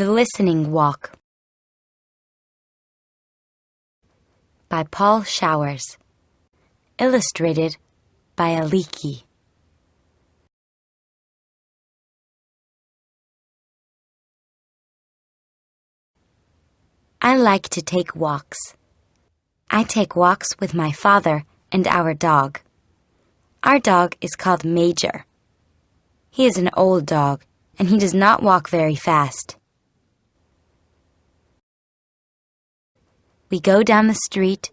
The Listening Walk by Paul Showers. Illustrated by Aliki. I like to take walks. I take walks with my father and our dog. Our dog is called Major. He is an old dog, and he does not walk very fast. We go down the street,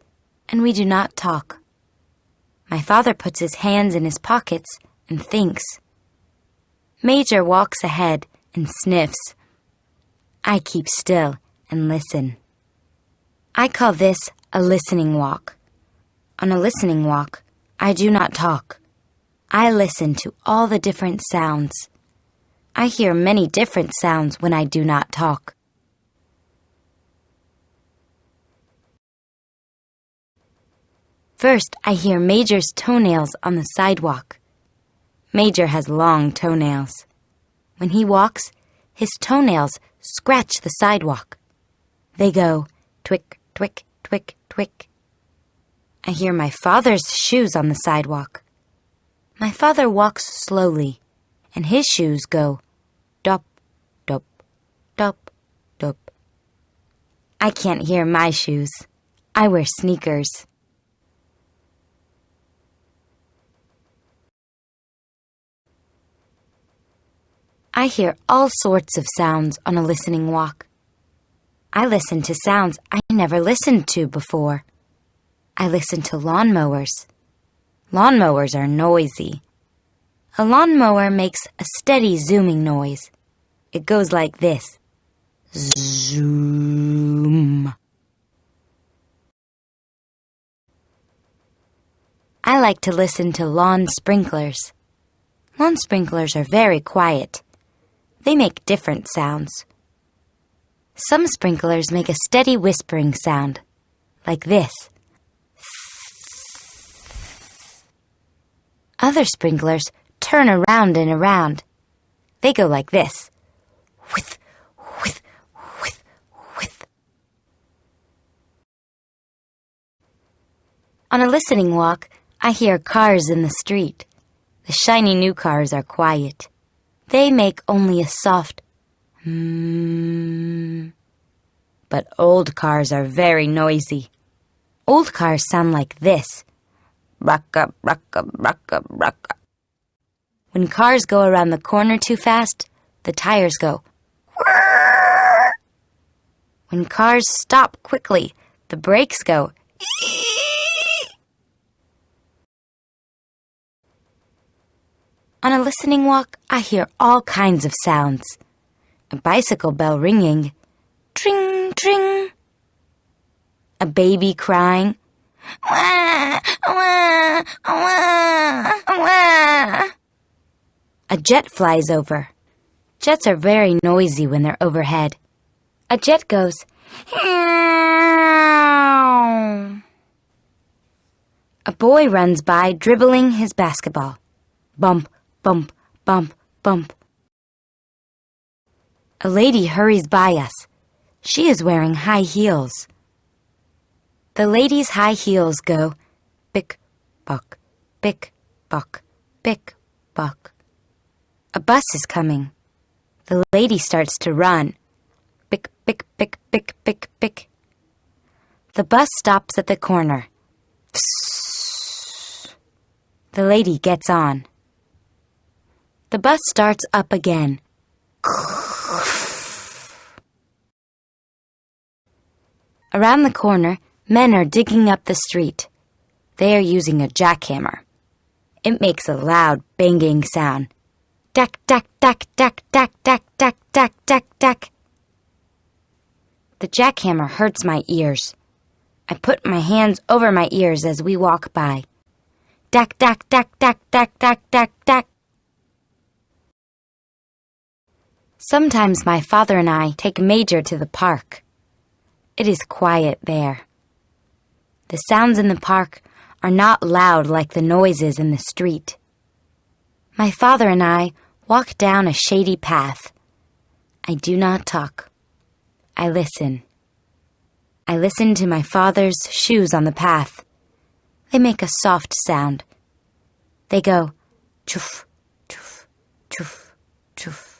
and we do not talk. My father puts his hands in his pockets and thinks. Major walks ahead and sniffs. I keep still and listen. I call this a listening walk. On a listening walk, I do not talk. I listen to all the different sounds. I hear many different sounds when I do not talk. First, I hear Major's toenails on the sidewalk. Major has long toenails. When he walks, his toenails scratch the sidewalk. They go twick, twick, twick, twick. I hear my father's shoes on the sidewalk. My father walks slowly, and his shoes go dop, dop, dop, dop. I can't hear my shoes. I wear sneakers. I hear all sorts of sounds on a listening walk. I listen to sounds I never listened to before. I listen to lawnmowers. Lawnmowers are noisy. A lawnmower makes a steady zooming noise. It goes like this. Zoom. I like to listen to lawn sprinklers. Lawn sprinklers are very quiet. They make different sounds. Some sprinklers make a steady whispering sound, like this. Other sprinklers turn around and around. They go like this. Whith, whith, whith, whith. On a listening walk, I hear cars in the street. The shiny new cars are quiet. They make only a soft But old cars are very noisy. Old cars sound like this. Rucka, rucka, rucka, rucka. When cars go around the corner too fast, the tires go whirr. When cars stop quickly, the brakes go ee. On a listening walk, I hear all kinds of sounds. A bicycle bell ringing. Tring, tring. A baby crying. Wah, wah, wah, wah. A jet flies over. Jets are very noisy when they're overhead. A jet goes, meow. A boy runs by dribbling his basketball. Bump, bump, bump, bump. A lady hurries by us. She is wearing high heels. The lady's high heels go bick, buck, bick, buck, bick, buck. A bus is coming. The lady starts to run. Bick, bick, bick, bick, bick, bick. The bus stops at the corner. Psst. The lady gets on. The bus starts up again. Around the corner, men are digging up the street. They are using a jackhammer. It makes a loud banging sound. Dack, dack, dack, dack, dack, dack, dack, dack, dack, dack. The jackhammer hurts my ears. I put my hands over my ears as we walk by. Dack, dack, dack, dack, dack, dack, dack, dack. Sometimes my father and I take Major to the park. It is quiet there. The sounds in the park are not loud like the noises in the street. My father and I walk down a shady path. I do not talk. I listen. I listen to my father's shoes on the path. They make a soft sound. They go choof, choof, choof, choof.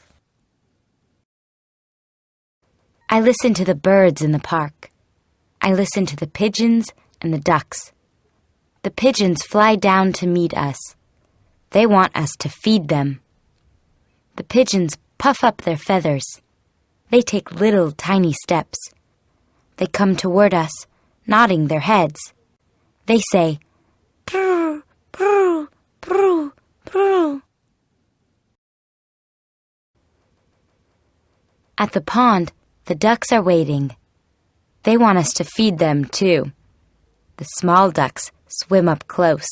I listen to the birds in the park. I listen to the pigeons and the ducks. The pigeons fly down to meet us. They want us to feed them. The pigeons puff up their feathers. They take little tiny steps. They come toward us, nodding their heads. They say, "Prr, prr, prr, prr." At the pond, the ducks are waiting. They want us to feed them, too. The small ducks swim up close.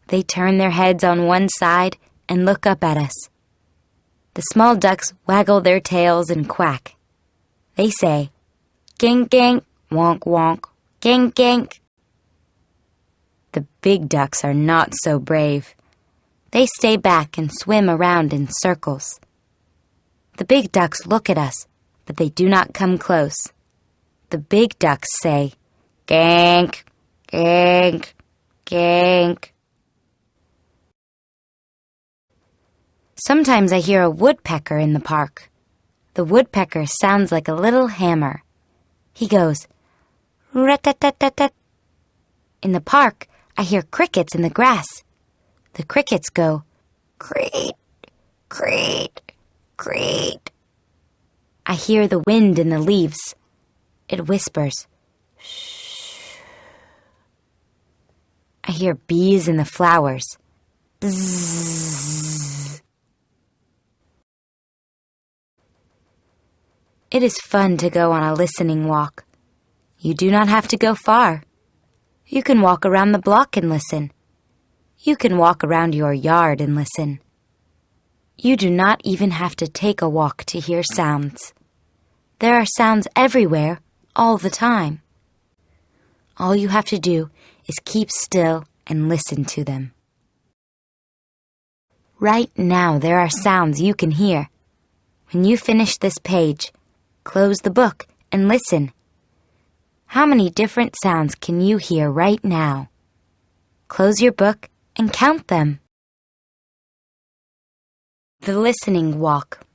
They turn their heads on one side and look up at us. The small ducks waggle their tails and quack. They say, "Gink, gink, wonk, wonk, gink, gink." The big ducks are not so brave. They stay back and swim around in circles. The big ducks look at us, but they do not come close. The big ducks say, "Gink, gink, gink." Sometimes I hear a woodpecker in the park. The woodpecker sounds like a little hammer. He goes, rat-tat-tat-tat-tat. In the park, I hear crickets in the grass. The crickets go, creet, creet, creet. I hear the wind in the leaves. It whispers, shh. I hear bees in the flowers. Bzzz. It is fun to go on a listening walk. You do not have to go far. You can walk around the block and listen. You can walk around your yard and listen. You do not even have to take a walk to hear sounds. There are sounds everywhere, all the time. All you have to do is keep still and listen to them. Right now there are sounds you can hear. When you finish this page, close the book and listen. How many different sounds can you hear right now? Close your book and count them. The Listening Walk.